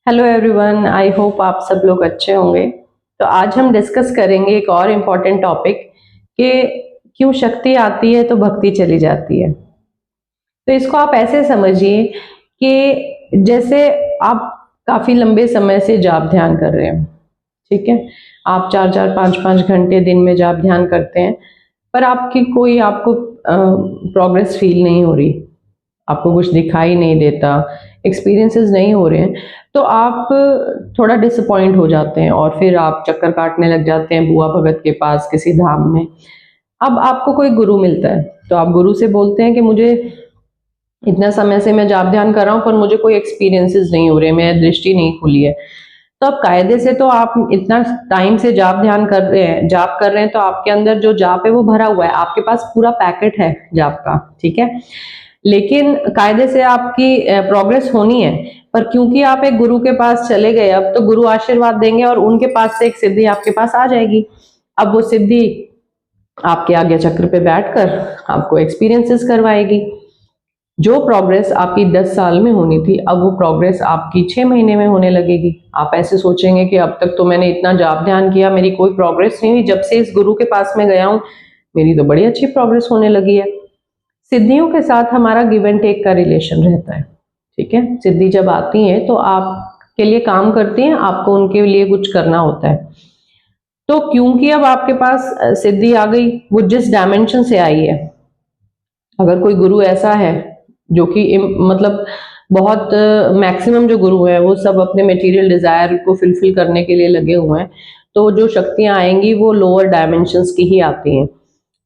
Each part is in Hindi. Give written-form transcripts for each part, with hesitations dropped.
हेलो एवरीवन, आई होप आप सब लोग अच्छे होंगे। तो आज हम डिस्कस करेंगे एक और इम्पॉर्टेंट टॉपिक कि क्यों शक्ति आती है तो भक्ति चली जाती है। तो इसको आप ऐसे समझिए कि जैसे आप काफ़ी लंबे समय से जाप ध्यान कर रहे हैं, ठीक है। आप 4-4, 5-5 घंटे दिन में जाप ध्यान करते हैं, पर आपको प्रोग्रेस फील नहीं हो रही, आपको कुछ दिखाई नहीं देता, एक्सपीरियंसेस नहीं हो रहे हैं, तो आप थोड़ा डिसअपॉइंट हो जाते हैं और फिर आप चक्कर काटने लग जाते हैं बुआ भगत के पास किसी धाम में। अब आपको कोई गुरु मिलता है तो आप गुरु से बोलते हैं कि मुझे इतना समय से मैं जाप ध्यान कर रहा हूँ पर मुझे कोई एक्सपीरियंसेस नहीं हो रहे, मेरी दृष्टि नहीं खुली है। तो अब कायदे से तो आप इतना टाइम से जाप ध्यान कर रहे हैं, जाप कर रहे हैं, तो आपके अंदर जो जाप है वो भरा हुआ है, आपके पास पूरा पैकेट है जाप का, ठीक है। लेकिन कायदे से आपकी प्रोग्रेस होनी है, पर क्योंकि आप एक गुरु के पास चले गए, अब तो गुरु आशीर्वाद देंगे और उनके पास से एक सिद्धि आपके पास आ जाएगी। अब वो सिद्धि आपके आज्ञा चक्र पे बैठकर आपको एक्सपीरियंसेस करवाएगी। जो प्रोग्रेस आपकी 10 साल में होनी थी, अब वो प्रोग्रेस आपकी 6 महीने में होने लगेगी। आप ऐसे सोचेंगे कि अब तक तो मैंने इतना जाप ध्यान किया, मेरी कोई प्रोग्रेस नहीं हुई, जब से इस गुरु के पास में गया हूँ मेरी तो बड़ी अच्छी प्रोग्रेस होने लगी है। सिद्धियों के साथ हमारा गिव एंड टेक का रिलेशन रहता है, ठीक है। सिद्धि जब आती है तो आपके लिए काम करती हैं, आपको उनके लिए कुछ करना होता है। तो क्योंकि अब आपके पास सिद्धि आ गई, वो जिस डायमेंशन से आई है, अगर कोई गुरु ऐसा है जो कि मतलब बहुत मैक्सिमम जो गुरु हैं वो सब अपने मटेरियल डिजायर को फुलफिल करने के लिए लगे हुए हैं, तो जो शक्तियां आएंगी वो लोअर डायमेंशंस की ही आती हैं।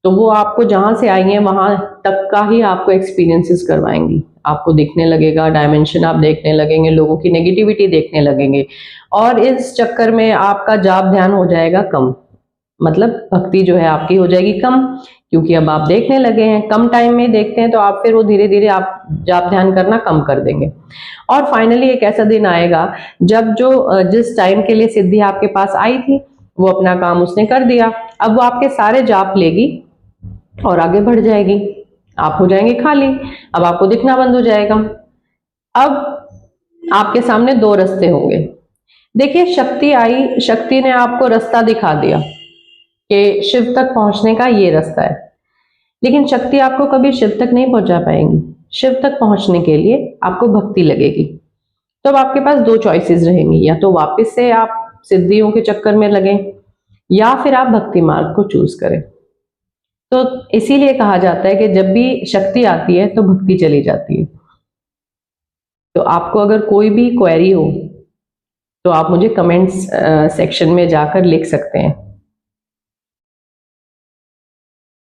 तो वो आपको जहां से आई हैं वहां तक का ही आपको एक्सपीरियंसेस करवाएंगी। आपको दिखने लगेगा डायमेंशन, आप देखने लगेंगे, लोगों की नेगेटिविटी देखने लगेंगे, और इस चक्कर में आपका जाप ध्यान हो जाएगा कम, मतलब भक्ति जो है आपकी हो जाएगी कम, क्योंकि अब आप देखने लगे हैं, कम टाइम में देखते हैं, तो आप फिर वो धीरे धीरे आप जाप ध्यान करना कम कर देंगे। और फाइनली एक ऐसा दिन आएगा जब जो जिस टाइम के लिए सिद्धि आपके पास आई थी वो अपना काम उसने कर दिया, अब वो आपके सारे जाप लेगी और आगे बढ़ जाएगी, आप हो जाएंगे खाली, अब आपको दिखना बंद हो जाएगा। अब आपके सामने दो रास्ते होंगे। देखिए, शक्ति आई, शक्ति ने आपको रास्ता दिखा दिया कि शिव तक पहुंचने का ये रास्ता है, लेकिन शक्ति आपको कभी शिव तक नहीं पहुंचा पाएंगी। शिव तक पहुंचने के लिए आपको भक्ति लगेगी। तो अब आपके पास दो चॉइसेस रहेंगी, या तो वापस से आप सिद्धियों के चक्कर में लगे, या फिर आप भक्ति मार्ग को चूज करें। तो इसीलिए कहा जाता है कि जब भी शक्ति आती है तो भक्ति चली जाती है। तो आपको अगर कोई भी क्वेरी हो तो आप मुझे कमेंट्स सेक्शन में जाकर लिख सकते हैं।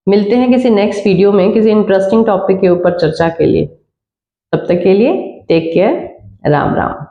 मिलते हैं किसी नेक्स्ट वीडियो में किसी इंटरेस्टिंग टॉपिक के ऊपर चर्चा के लिए। तब तक के लिए टेक केयर, राम राम।